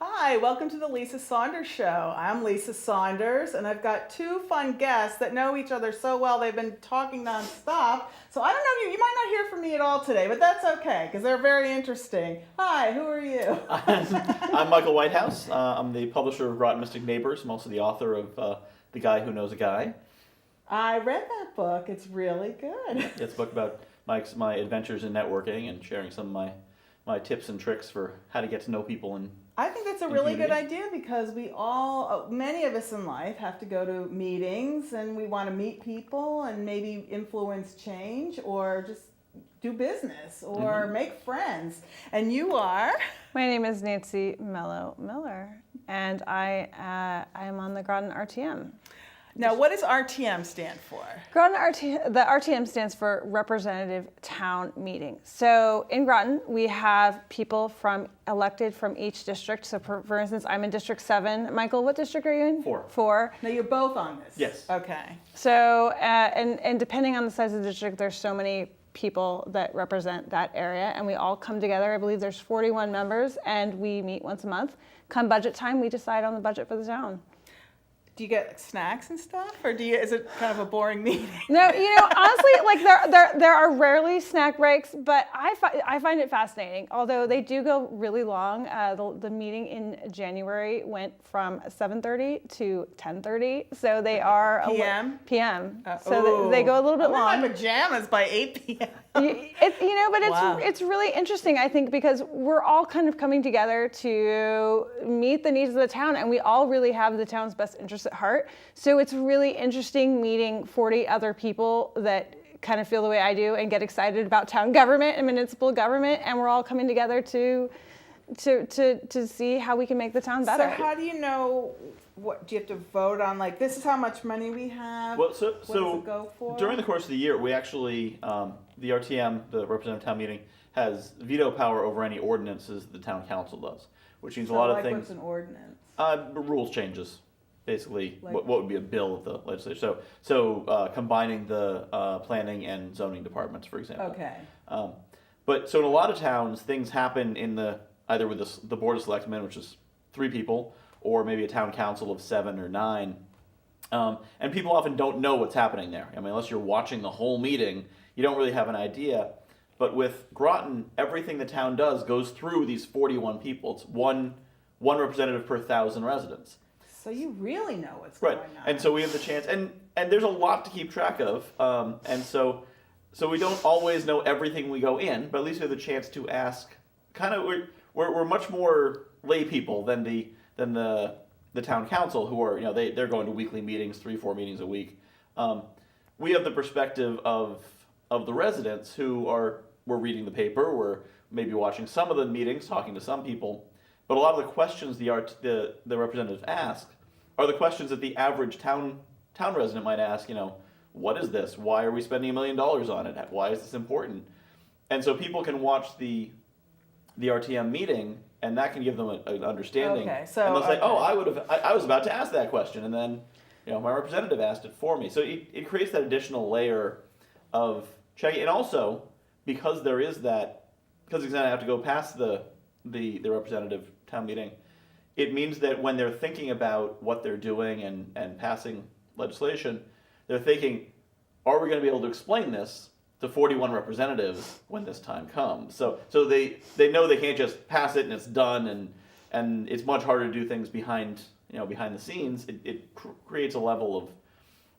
Hi, welcome to the Lisa Saunders Show. I'm Lisa Saunders, and I've got two fun guests that know each other so well they've been talking nonstop. So I don't know, you might not hear from me at all today, but that's okay, because they're very interesting. Hi, who are you? I'm Michael Whitehouse. I'm the publisher of Groton-Mystic Neighbors. I'm also the author of The Guy Who Knows a Guy. I read that book. It's really good. It's a book about my adventures in networking and sharing some of my tips and tricks for how to get to know people. And I think that's a really good idea because many of us in life have to go to meetings and we want to meet people and maybe influence change or just do business or make friends. And you are? My name is Nancy Mello-Miller, and I am on the Groton RTM. Now, what does RTM stand for? The RTM stands for Representative Town Meeting. So in Groton, we have people elected from each district. So for instance, I'm in District 7. Michael, what district are you in? 4. 4. Now, you're both on this? Yes. Okay. So, and depending on the size of the district, there's so many people that represent that area, and we all come together. I believe there's 41 members, and we meet once a month. Come budget time, we decide on the budget for the town. Do you get snacks and stuff, or is it kind of a boring meeting? No, honestly, like there are rarely snack breaks, but I find it fascinating. Although they do go really long. The meeting in January went from 7:30 to 10:30, so they are PM. PM. So they go a little bit long. I'm in my pajamas by 8 p.m. But it's really interesting, I think, because we're all kind of coming together to meet the needs of the town, and we all really have the town's best interests at heart. So it's really interesting meeting 40 other people that kind of feel the way I do and get excited about town government and municipal government, and we're all coming together to see how we can make the town better. So how do you know? What do you have to vote on? Like, this is how much money we have. Well, what does it go for? During the course of the year, we actually the RTM, the Representative Town Meeting, has veto power over any ordinances the town council does, which means a lot of things. What's an ordinance? Rules changes, basically. Like, what would be a bill of the legislature? So combining the planning and zoning departments, for example. Okay. But so in a lot of towns, things happen in either with the board of selectmen, which is 3 people, or maybe a town council of 7 or 9. And people often don't know what's happening there. I mean, unless you're watching the whole meeting, you don't really have an idea. But with Groton, everything the town does goes through these 41 people. It's one representative per 1,000 residents. So you really know what's going on. And so we have the chance, and there's a lot to keep track of. And so we don't always know everything we go in, but at least we have the chance to ask. Kind of, we're much more lay people than the town council, who are, they're going to weekly meetings, 3-4 meetings a week. We have the perspective of the residents who we're reading the paper, we're maybe watching some of the meetings, talking to some people, but a lot of the questions the representatives ask are the questions that the average town resident might ask. What is this? Why are we spending $1 million on it? Why is this important? And so people can watch the RTM meeting, and that can give them an understanding. Okay, so and they'll say, "Oh, I was about to ask that question, and then, my representative asked it for me." So it creates that additional layer of checking, and also because there is that, because it's going to have to go past the representative town meeting, it means that when they're thinking about what they're doing and passing legislation, they're thinking, "Are we going to be able to explain this to 41 representatives when this time comes?" So they know they can't just pass it and it's done, and it's much harder to do things behind the scenes. It creates a level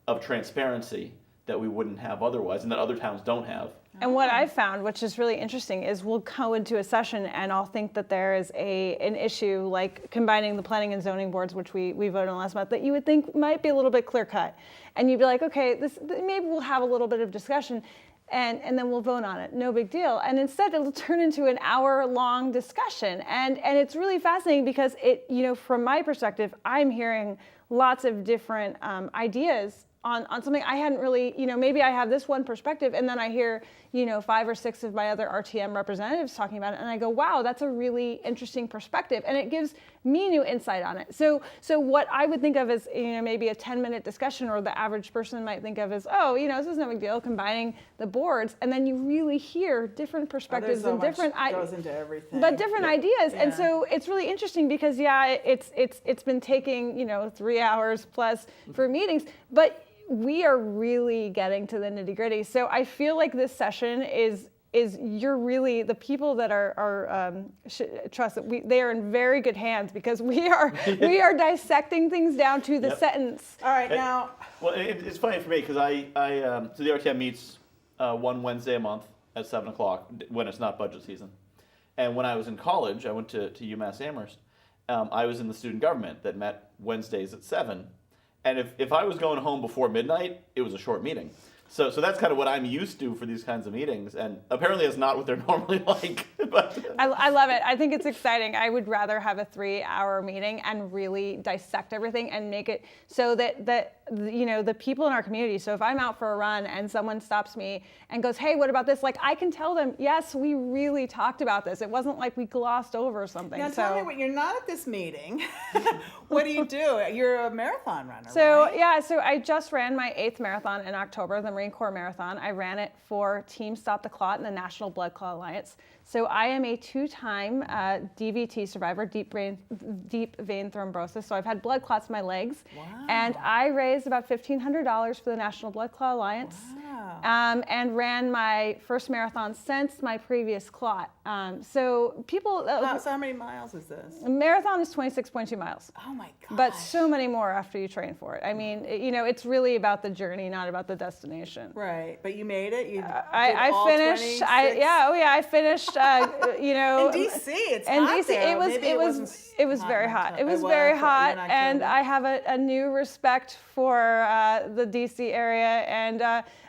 of transparency that we wouldn't have otherwise, and that other towns don't have. And what I've found, which is really interesting, is we'll go into a session and I'll think that there is an issue like combining the planning and zoning boards, which we voted on last month, that you would think might be a little bit clear cut. And you'd be like, okay, maybe we'll have a little bit of discussion. And then we'll vote on it. No big deal. And instead, it'll turn into an hour-long discussion. And it's really fascinating because from my perspective, I'm hearing lots of different ideas on something I hadn't really, maybe I have this one perspective, and then I hear, 5 or 6 of my other RTM representatives talking about it, and I go, wow, that's a really interesting perspective, and it gives me new insight on it. So what I would think of as, maybe a 10-minute discussion, or the average person might think of as, this is no big deal, combining the boards, and then you really hear different perspectives and different goes into everything. But different ideas, and so it's really interesting because it's been taking 3 hours plus for meetings, but we are really getting to the nitty gritty. So I feel like this session is you're really, the people that trust that they are in very good hands, because we are dissecting things down to the sentence. All right, now. Well, it's funny for me because so the RTM meets one Wednesday a month at 7 o'clock when it's not budget season. And when I was in college, I went to UMass Amherst. I was in the student government that met Wednesdays at 7. And if I was going home before midnight, it was a short meeting. So that's kind of what I'm used to for these kinds of meetings, and apparently it's not what they're normally like. But I love it. I think it's exciting. I would rather have a 3-hour meeting and really dissect everything and make it so that the people in our community. So if I'm out for a run and someone stops me and goes, "Hey, what about this?" Like, I can tell them, yes, we really talked about this. It wasn't like we glossed over something. Now tell me, what you're not at this meeting. What do? You're a marathon runner. So right? so I just ran my 8th marathon in October, the Marine Corps Marathon. I ran it for Team Stop the Clot and the National Blood Clot Alliance. So I am a 2-time DVT survivor, deep vein thrombosis. So I've had blood clots in my legs. Wow. And I raised about $1,500 for the National Blood Clot Alliance. Wow. And ran my first marathon since my previous clot. So people... so how many miles is this? A marathon is 26.2 miles. Oh my gosh. But so many more after you train for it. I mean, it's really about the journey, not about the destination. Right, but you made it. I finished. I finished. In DC, it's in hot DC, there. it was very hot. It was very hot, and I have a new respect for the DC area and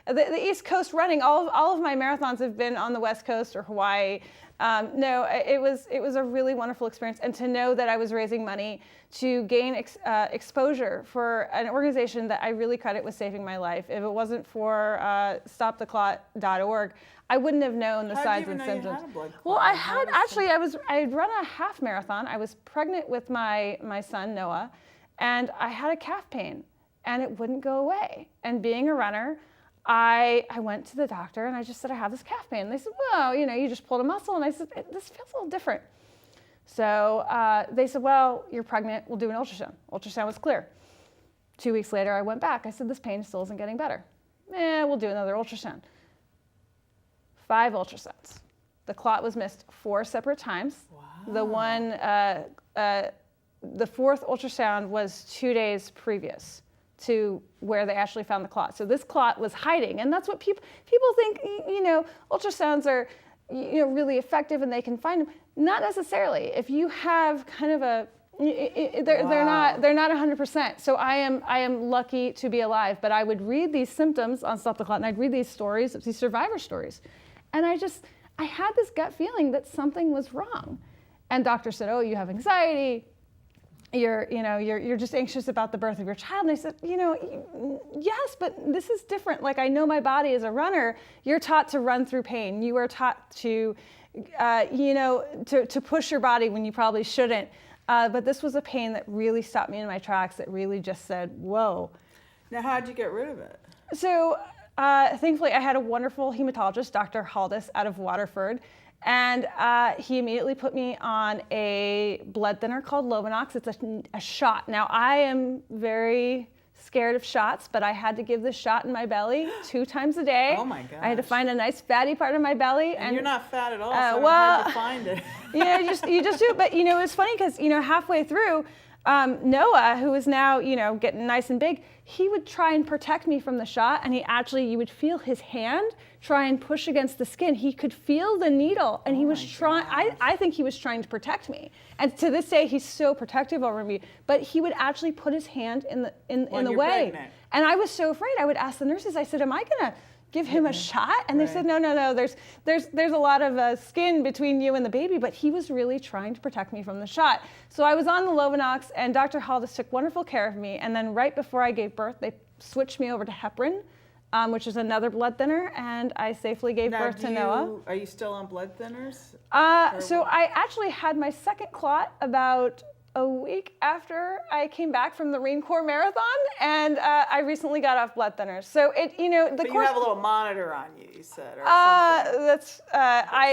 the East Coast running. All of my marathons have been on the West Coast or Hawaii. No, it was a really wonderful experience, and to know that I was raising money to gain exposure for an organization that I really credit with saving my life. If it wasn't for stoptheclot.org, I wouldn't have known the signs and symptoms. You had a blood clot? Well, I had run a half marathon. I was pregnant with my son Noah, and I had a calf pain, and it wouldn't go away. And being a runner, I went to the doctor and I just said, I have this calf pain. And they said, well, you just pulled a muscle. And I said, this feels a little different. So they said, well, you're pregnant. We'll do an ultrasound. Ultrasound was clear. 2 weeks later, I went back. I said, this pain still isn't getting better. We'll do another ultrasound. 5 ultrasounds. The clot was missed 4 separate times. Wow. The 4th ultrasound was 2 days previous to where they actually found the clot. So this clot was hiding, and that's what people think. Ultrasounds are really effective and they can find them. Not necessarily. If you have kind of they're not 100%. So I am lucky to be alive. But I would read these symptoms on Stop the Clot, and I'd read these stories, these survivor stories, and I had this gut feeling that something was wrong. And doctors said, oh, you have anxiety. You're just anxious about the birth of your child. And I said, yes, but this is different. Like, I know my body as a runner. You're taught to run through pain. You are taught to, to push your body when you probably shouldn't. But this was a pain that really stopped me in my tracks. That really just said, whoa. Now, how'd you get rid of it? So, thankfully, I had a wonderful hematologist, Dr. Haldis, out of Waterford. And he immediately put me on a blood thinner called Lovenox. It's a shot. Now, I am very scared of shots, but I had to give this shot in my belly 2 times a day. Oh my gosh. I had to find a nice fatty part of my belly. And you're not fat at all, so I had to find it. You just do it. But, it's funny because, halfway through, Noah, who is now, getting nice and big, he would try and protect me from the shot, and you would feel his hand try and push against the skin. He could feel the needle, and he was trying, I think he was trying to protect me. And to this day, he's so protective over me, but he would actually put his hand in the way. Pregnant. And I was so afraid. I would ask the nurses, I said, am I gonna give him a shot? And they said, no, there's a lot of skin between you and the baby, but he was really trying to protect me from the shot. So I was on the Lovenox, and Dr. Haldis took wonderful care of me, and then right before I gave birth, they switched me over to heparin, which is another blood thinner, and I safely gave birth to Noah. Are you still on blood thinners? So I actually had my second clot about a week after I came back from the Marine Corps Marathon, and I recently got off blood thinners. So you have a little monitor on you, you said, or something. That's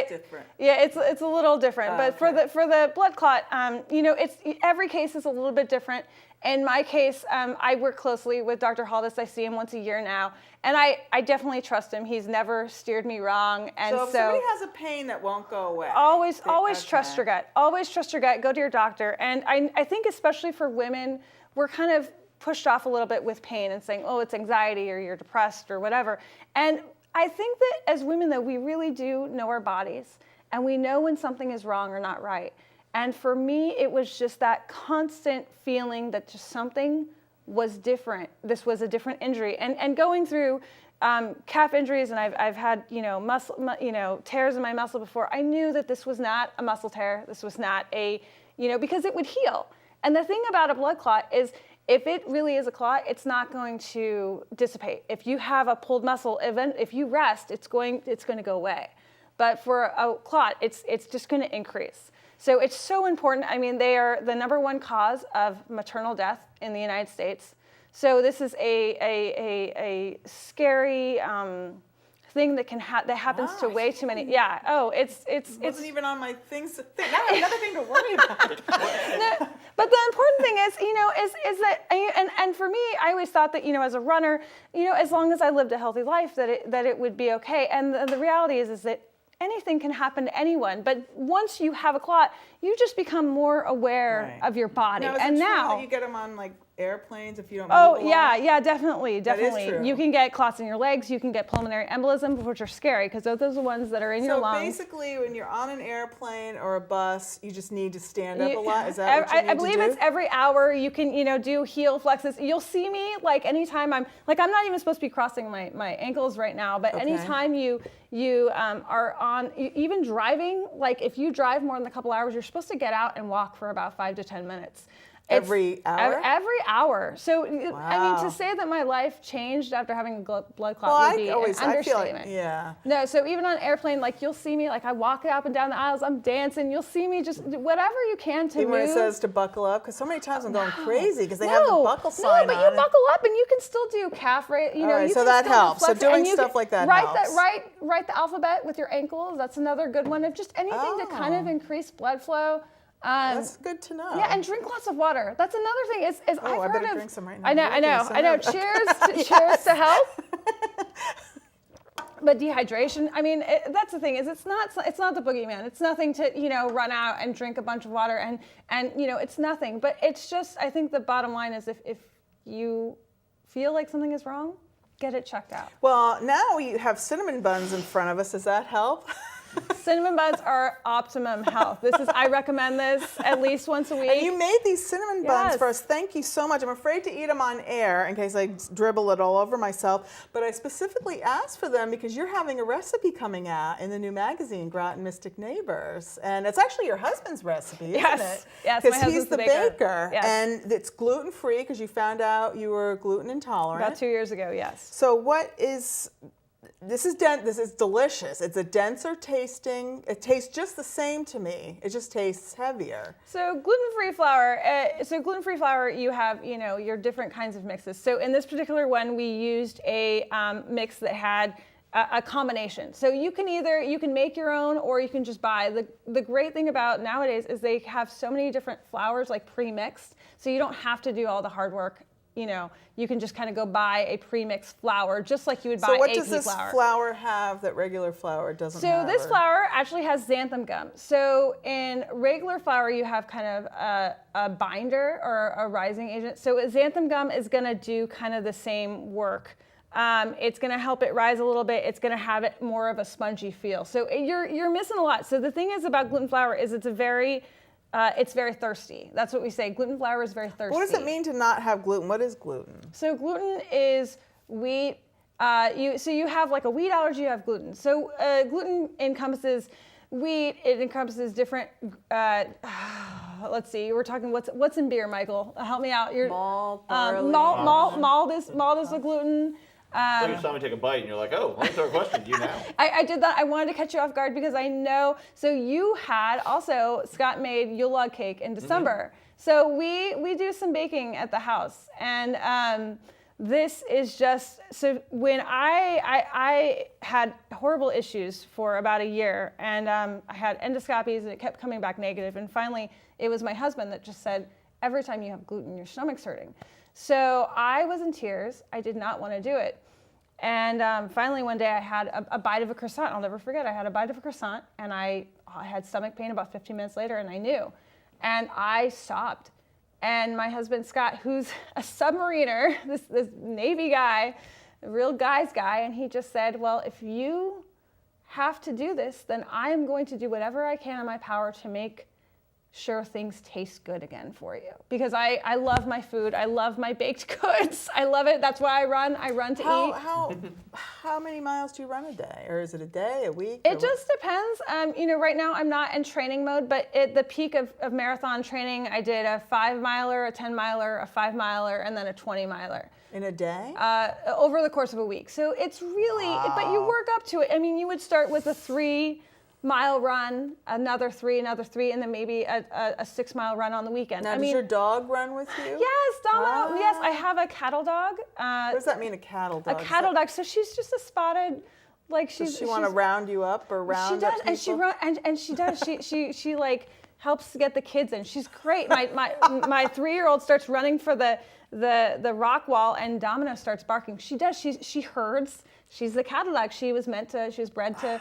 different. Yeah, it's a little different, but okay. for the blood clot, it's every case is a little bit different. In my case, I work closely with Dr. Haldis. I see him once a year now, and I definitely trust him. He's never steered me wrong. And so if somebody has a pain that won't go away, always trust your gut. Always trust your gut. Go to your doctor. And I think especially for women, we're kind of pushed off a little bit with pain and saying, oh, it's anxiety or you're depressed or whatever. And I think that as women, that we really do know our bodies, and we know when something is wrong or not right. And for me, it was just that constant feeling that just something was different. This was a different injury. And going through calf injuries, and I've had muscle, tears in my muscle before. I knew that this was not a muscle tear. This was not because it would heal. And the thing about a blood clot is, if it really is a clot, it's not going to dissipate. If you have a pulled muscle, if you rest, it's going to go away. But for a clot, it's just going to increase. So it's so important. I mean, they are the number one cause of maternal death in the United States. So this is a scary thing that that happens to way too many. Yeah. Oh, it wasn't even on my things. Now I have another thing to worry about. But the important thing is that, and for me, I always thought that, as a runner, as long as I lived a healthy life, that it would be okay. And the reality is that anything can happen to anyone, but once you have a clot, you just become more aware of your body. Now, is and it true now that you get them on like airplanes if you don't. Oh move a yeah, lot? yeah, definitely. That is true. You can get clots in your legs. You can get pulmonary embolism, which are scary because those are the ones that are in your lungs. So basically, when you're on an airplane or a bus, you just need to stand up a lot. Is that what you need I believe to do? it's every hour. You can do heel flexes. You'll see me like anytime I'm not even supposed to be crossing my ankles right now, but anytime you are on, even driving, like if you drive more than a couple hours, you're supposed to get out and walk for about 5 to 10 minutes. Every hour? Every hour. So, wow. I mean, to say that my life changed after having a blood clot would be an understatement. I feel like, yeah. No, so even on an airplane, like you'll see me, like I walk up and down the aisles, I'm dancing. You'll see me just whatever you can to even move. When it says to buckle up, because so many times I'm going crazy because they have the buckle sign on. No, but you buckle up and you can still do calf rate. All right, so that helps. So doing stuff like that helps. Write the alphabet with your ankles. That's another good one. Of just anything to kind of increase blood flow. That's good to know. Yeah, and drink lots of water. That's another thing. Is I've I heard better of. Drink some right now. I know. Cheers to health. But dehydration. I mean, that's the thing. Is it's not the boogeyman. It's nothing to run out and drink a bunch of water and it's nothing. But it's just, I think the bottom line is if you feel like something is wrong, get it checked out. Well, now we have cinnamon buns in front of us. Does that help? Cinnamon buns are optimum health. I recommend this at least once a week. And you made these cinnamon buns for us. Thank you so much. I'm afraid to eat them on air in case I dribble it all over myself. But I specifically asked for them because you're having a recipe coming out in the new magazine, Groton-Mystic Neighbors. And it's actually your husband's recipe, isn't it? Yes, because he's the baker. Yes. And it's gluten-free because you found out you were gluten intolerant. About 2 years ago, yes. So what is... This is delicious. It's a denser tasting. It tastes just the same to me. It just tastes heavier. So gluten-free flour. You have your different kinds of mixes. So in this particular one, we used a mix that had a combination. So you can make your own or you can just buy. The great thing about nowadays is they have so many different flours like pre-mixed, so you don't have to do all the hard work. You can just kind of go buy a pre-mixed flour, just like you would buy AP flour. So what does this flour have that regular flour doesn't have? So this flour actually has xanthan gum. So in regular flour, you have kind of a binder or a rising agent. So xanthan gum is going to do kind of the same work. It's going to help it rise a little bit. It's going to have it more of a spongy feel. So you're missing a lot. So the thing is about gluten flour is it's very thirsty. That's what we say. Gluten flour is very thirsty. What does it mean to not have gluten? What is gluten? So gluten is wheat. You have like a wheat allergy, you have gluten. So gluten encompasses wheat. It encompasses different let's see. We're talking what's in beer, Michael? Help me out. Malt, barley. Malt is the gluten. So you saw me take a bite, and you're like, "Oh, let me throw a question to you now." I did that. I wanted to catch you off guard because I know. So you had also Scott made Yule log cake in December. So we do some baking at the house, and this is just so when I had horrible issues for about a year, and I had endoscopies, and it kept coming back negative, and finally it was my husband that just said, every time you have gluten, your stomach's hurting. So I was in tears. I did not want to do it. And finally one day I had a bite of a croissant. I'll never forget. I had a bite of a croissant, and I had stomach pain about 15 minutes later, and I knew. And I stopped. And my husband, Scott, who's a submariner, this Navy guy, a real guy's guy, and he just said, well, if you have to do this, then I am going to do whatever I can in my power to make sure things taste good again for you. Because I love my food. I love my baked goods. I love it. That's why I run. I run to eat. How many miles do you run a day? Or is it a day, a week? It just depends. Right now I'm not in training mode, but at the peak of marathon training, I did a 5-miler, a 10-miler, a 5-miler, and then a 20-miler. In a day? Over the course of a week. So it's really, but you work up to it. I mean, you would start with a 3-mile run, another 3, and then maybe a 6-mile run on the weekend. Now, does your dog run with you? Yes, Domino. Yes, I have a cattle dog. What does that mean, a cattle dog? A cattle dog. So she's just a spotted, Does she want to round you up or round up people? And she does. She like helps get the kids in. She's great. My 3-year-old starts running for the rock wall, and Domino starts barking. She does. She herds. She's the cattle dog. She was bred to,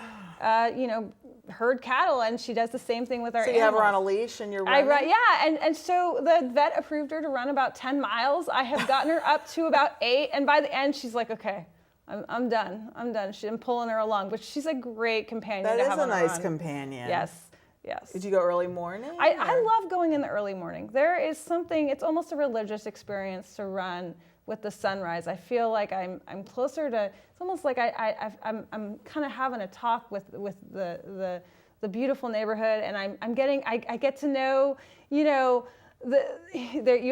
herd cattle, and she does the same thing with our animals. So you have her on a leash and you're running? And so the vet approved her to run about 10 miles. I have gotten her up to about 8, and by the end she's like, okay, I'm done. I'm pulling her along, but she's a great companion to have on the run. That is a nice companion. Yes. Did you go early morning? I love going in the early morning. There is something, it's almost a religious experience to run with the sunrise. I feel like I'm closer to, it's almost like I'm kind of having a talk with the beautiful neighborhood, and I get to know, you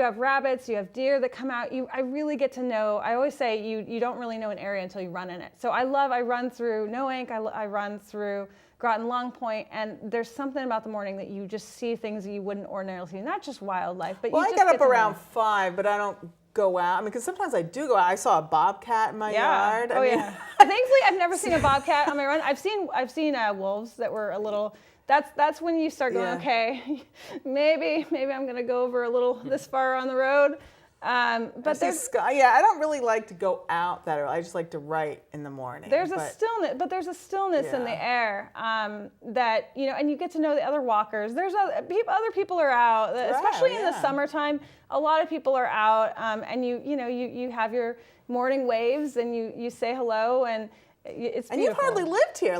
have rabbits, you have deer that come out. I really get to know. I always say you don't really know an area until you run in it. So I run through Noank, I run through Groton Long Point, and there's something about the morning that you just see things that you wouldn't ordinarily see. Not just wildlife, but I just got up around 5, but I don't go out. I mean, because sometimes I do go out. I saw a bobcat in my yard. Thankfully, I've never seen a bobcat on my run. I've seen wolves that were a little. That's when you start going, okay, maybe I'm gonna go over a little this far on the road. But I don't really like to go out that early. I just like to write in the morning. There's a stillness in the air that and you get to know the other walkers. There's other people are out, especially in the summertime. A lot of people are out, and you have your morning waves, and you say hello, and it's beautiful. And you've hardly lived here.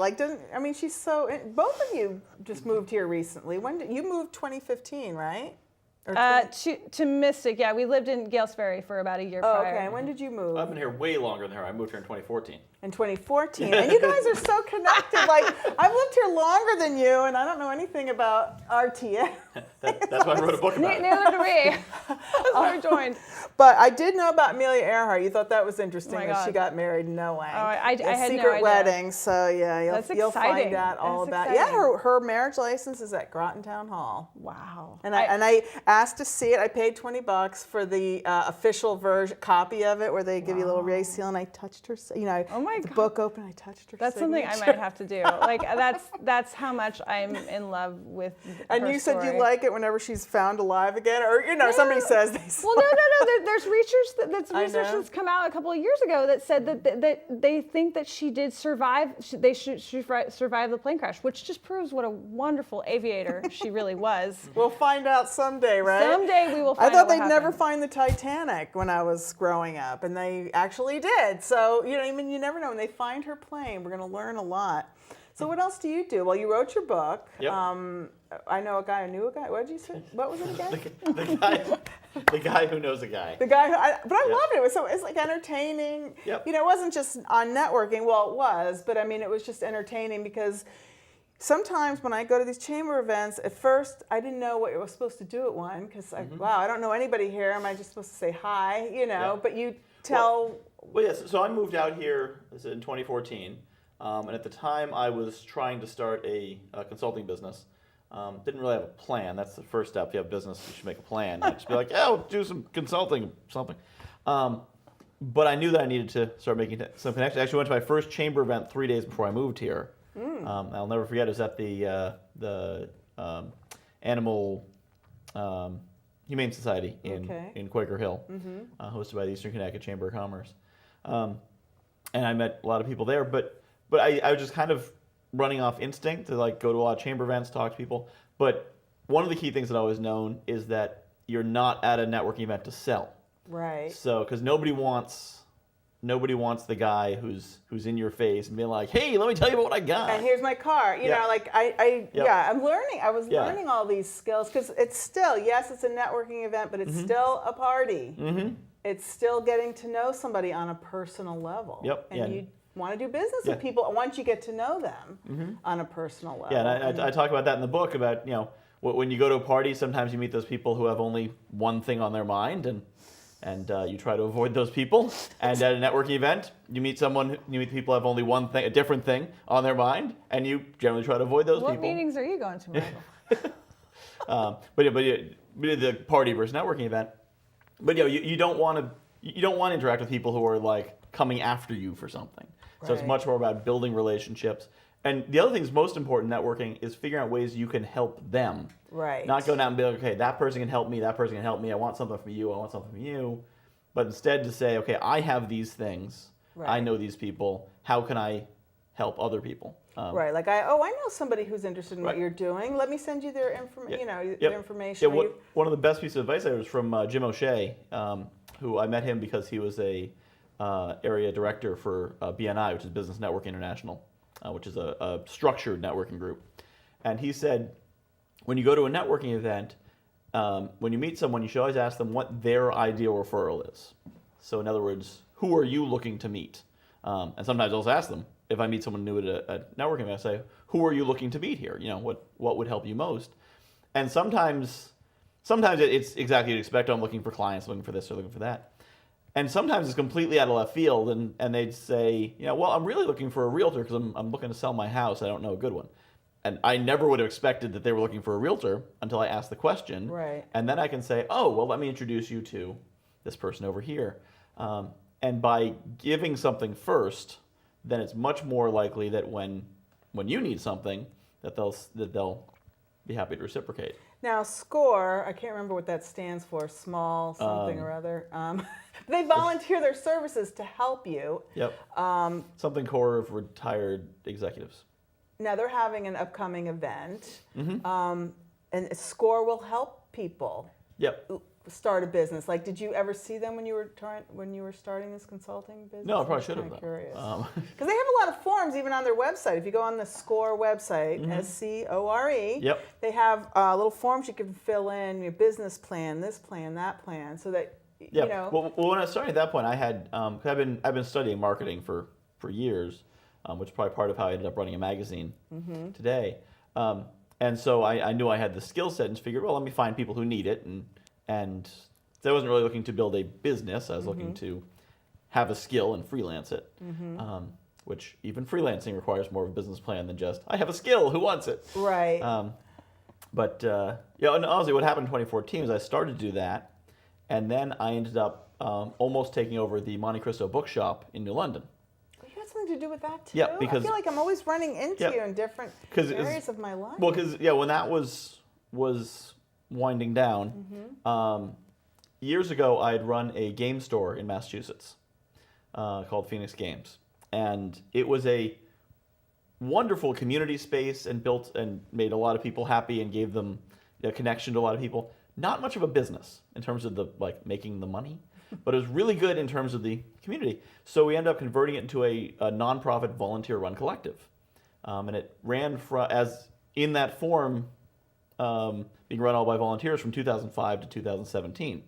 She's so. Both of you just moved here recently. When did you moved? 2015, right? To Mystic, yeah. We lived in Gales Ferry for about a year prior. Okay. When did you move? I've been here way longer than her. I moved here in 2014. In 2014. And you guys are so connected. I've lived here longer than you, and I don't know anything about RTA. That's why I wrote a book about it. Neither do we. That's why we joined. But I did know about Amelia Earhart. You thought that was interesting that she got married in Noank. I had no idea. Secret wedding, so you'll find out all about it. Yeah, her marriage license is at Groton Town Hall. Wow. And I asked to see it. I paid $20 for the official version copy of it, where they give you a little race seal, and I touched her. The book open, I touched her. That's signature. something I might have to do. That's how much I'm in love with. And you said you like it whenever she's found alive again, or somebody says they. Well, no. There's research that's come out a couple of years ago that said that they think that she did survive. They survive the plane crash, which just proves what a wonderful aviator she really was. We'll find out someday, right? Someday we will find out. I thought they'd never find the Titanic when I was growing up, and they actually did. So you never know. When they find her plane, we're going to learn a lot. So what else do you do? Well, you wrote your book. Yep. I know a guy who knew a guy. What did you say? What was it again? The guy who knows a guy. The guy who, but I loved it. It's like entertaining. Yep. It wasn't just on networking. Well, it was, but it was just entertaining because sometimes when I go to these chamber events, at first I didn't know what I was supposed to do at one because wow, I don't know anybody here. Am I just supposed to say hi? But you tell. Well, yes. So I moved out here in 2014, and at the time I was trying to start a consulting business. Didn't really have a plan. That's the first step. If you have a business, you should make a plan. Not just be like, I'll do some consulting or something. But I knew that I needed to start making some connections. I actually went to my first chamber event 3 days before I moved here. I'll never forget. It was at the Animal Humane Society in Quaker Hill, hosted by the Eastern Connecticut Chamber of Commerce. And I met a lot of people there. But I was just kind of running off instinct to like go to a lot of chamber events, talk to people. But one of the key things that I've always known is that you're not at a networking event to sell. Right. So, because nobody wants the guy who's in your face and being like, "Hey, let me tell you about what I got." And here's my car. You know, like I'm learning. I was learning all these skills because it's still, yes, it's a networking event, but it's still a party. It's still getting to know somebody on a personal level. And you want to do business with people once you get to know them on a personal level. Yeah, and I talk about that in the book about, when you go to a party, sometimes you meet those people who have only one thing on their mind, and you try to avoid those people. And at a networking event, you meet people who have only one thing, a different thing on their mind, and you generally try to avoid those people. What meetings are you going to, Michael? But the party versus networking event. But you don't want to interact with people who are like coming after you for something. So it's much more about building relationships. And the other thing that's most important in networking is figuring out ways you can help them. Right. Not go down and be like, okay, that person can help me, that person can help me, I want something from you, I want something from you. But instead to say, okay, I have these things, I know these people, how can I help other people? Right, like I know somebody who's interested in what you're doing. Let me send you their their information. Yeah, one of the best pieces of advice I heard was from Jim O'Shea, who I met him because he was a area director for BNI, which is Business Network International, which is a structured networking group. And he said, when you go to a networking event, when you meet someone, you should always ask them what their ideal referral is. So in other words, who are you looking to meet? And sometimes I'll also ask them, if I meet someone new at a networking event, I say, who are you looking to meet here? What would help you most? And sometimes it's exactly what you expect. I'm looking for clients, looking for this or looking for that. And sometimes it's completely out of left field, and they'd say, well, I'm really looking for a realtor because I'm looking to sell my house. I don't know a good one. And I never would have expected that they were looking for a realtor until I asked the question. Right. And then I can say, oh, well, let me introduce you to this person over here. And by giving something first, then it's much more likely that when you need something, that they'll be happy to reciprocate. Now, SCORE, I can't remember what that stands for, small something or other. They volunteer their services to help you. Yep. Something core of retired executives. Now, they're having an upcoming event, and SCORE will help people start a business. Like, did you ever see them when you were starting this consulting business? No, I probably should have. I'm curious. Because they have a lot of forms even on their website. If you go on the SCORE website, SCORE, they have little forms you can fill in, your business plan, this plan, that plan, so that you know. Well, when I was starting at that point, I had cause I've been studying marketing for years, which is probably part of how I ended up running a magazine today. And so I knew I had the skill set and figured, well, let me find people who need it. And so I wasn't really looking to build a business. I was looking to have a skill and freelance it, which even freelancing requires more of a business plan than just, I have a skill, who wants it? Right. And honestly, what happened in 2014 is I started to do that, and then I ended up almost taking over the Monte Cristo bookshop in New London. You had something to do with that too? Yeah, because I feel like I'm always running into you in different areas of my life. Well, because when that was winding down, years ago I had run a game store in Massachusetts called Phoenix Games, and it was a wonderful community space and built and made a lot of people happy and gave them a connection to a lot of people. Not much of a business in terms of the making the money, but it was really good in terms of the community. So we ended up converting it into a nonprofit volunteer-run collective, and it ran as in that form, being run all by volunteers from 2005 to 2017.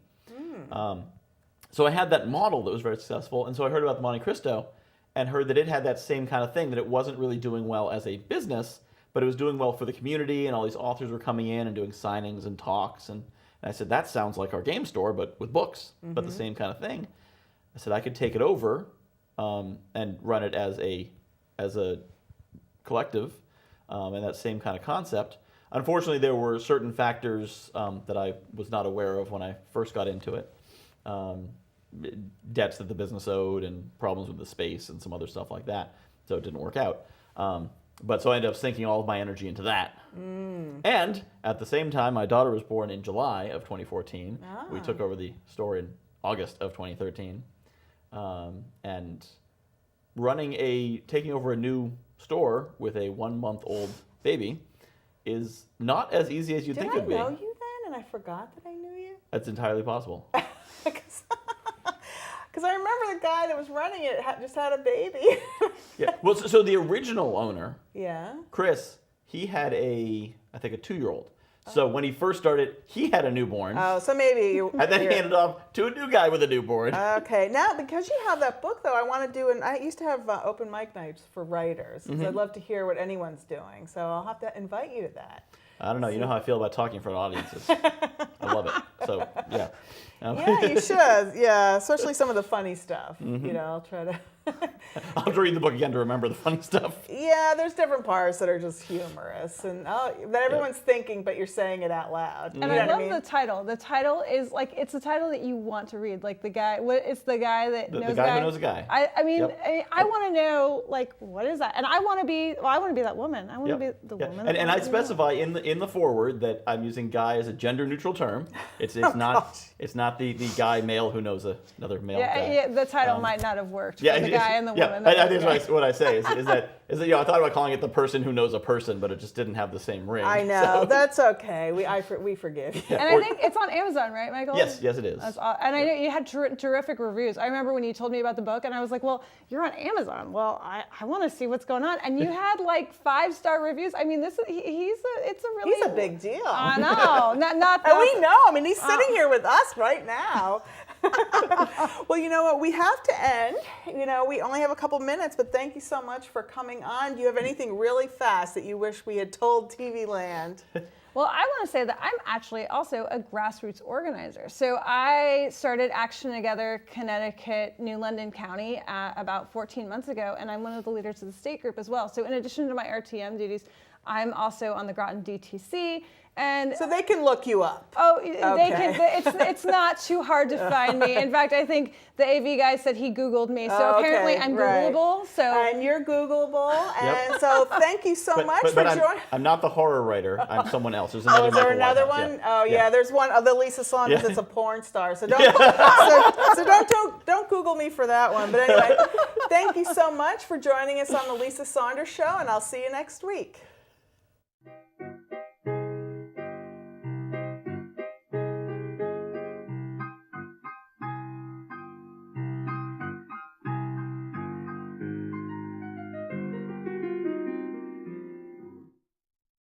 So I had that model that was very successful, and so I heard about the Monte Cristo and heard that it had that same kind of thing, that it wasn't really doing well as a business, but it was doing well for the community, and all these authors were coming in and doing signings and talks. And I said, that sounds like our game store, but with books, but the same kind of thing. I said, I could take it over and run it as a collective, and that same kind of concept. Unfortunately, there were certain factors that I was not aware of when I first got into it. Debts that the business owed and problems with the space and some other stuff like that. So it didn't work out. But so I ended up sinking all of my energy into that. And at the same time, my daughter was born in July of 2014. We took over the store in August of 2013. And taking over a new store with a 1-month-old baby is not as easy as you'd think it would be. Did I know you then and I forgot that I knew you? That's entirely possible. Because I remember the guy that was running it just had a baby. Yeah. Well, so the original owner, yeah, Chris, he had I think a 2-year-old. So when he first started, he had a newborn. Oh, so maybe you... And then he handed off to a new guy with a newborn. Okay. Now, because you have that book, though, I want to do... I used to have open mic nights for writers. Because I'd love to hear what anyone's doing. So I'll have to invite you to that. I don't know. You know how I feel about talking in front of audiences. I love it. So, yeah. Yeah, you should. Yeah, especially some of the funny stuff. I'll try to... I'll have to read the book again to remember the funny stuff. Yeah, there's different parts that are just humorous and that everyone's thinking, but you're saying it out loud. And I love the title. The title is it's a title that you want to read. Like the guy, it's the guy that knows a guy. The guy who knows a guy. I mean, I want to know what is that? And I want to be that woman. I want to be the woman. And I specify in the foreword that I'm using guy as a gender neutral term. It's not the guy male who knows another male guy. Yeah, the title might not have worked for the guy and the woman. I think that's what I say is that I thought about calling it the person who knows a person, but it just didn't have the same ring. I know, that's okay. We forgive you. And I think it's on Amazon, right, Michael? Yes, it is. And I know you had terrific reviews. I remember when you told me about the book, and I was like, well, you're on Amazon. Well, I want to see what's going on. And you had 5-star reviews. I mean, he's a big deal. I know. Not and we know. I mean, he's sitting here with us right now. Well, you know what? We have to end. We only have a couple minutes, but thank you so much for coming on. Do you have anything really fast that you wish we had told TV Land? Well, I want to say that I'm actually also a grassroots organizer. So I started Action Together Connecticut, New London County about 14 months ago, and I'm one of the leaders of the state group as well. So in addition to my RTM duties, I'm also on the Groton DTC. And so they can look you up. Oh, they can. It's not too hard to find me. In fact, I think the AV guy said he Googled me, so apparently I'm Googleable. So and you're Googleable, and so thank you so much for joining. I'm not the horror writer. I'm someone else. There's another. Is there another one? Yeah. Oh yeah, there's one. The Lisa Saunders. It's a porn star. So don't don't Google me for that one. But anyway, thank you so much for joining us on the Lisa Saunders Show, and I'll see you next week.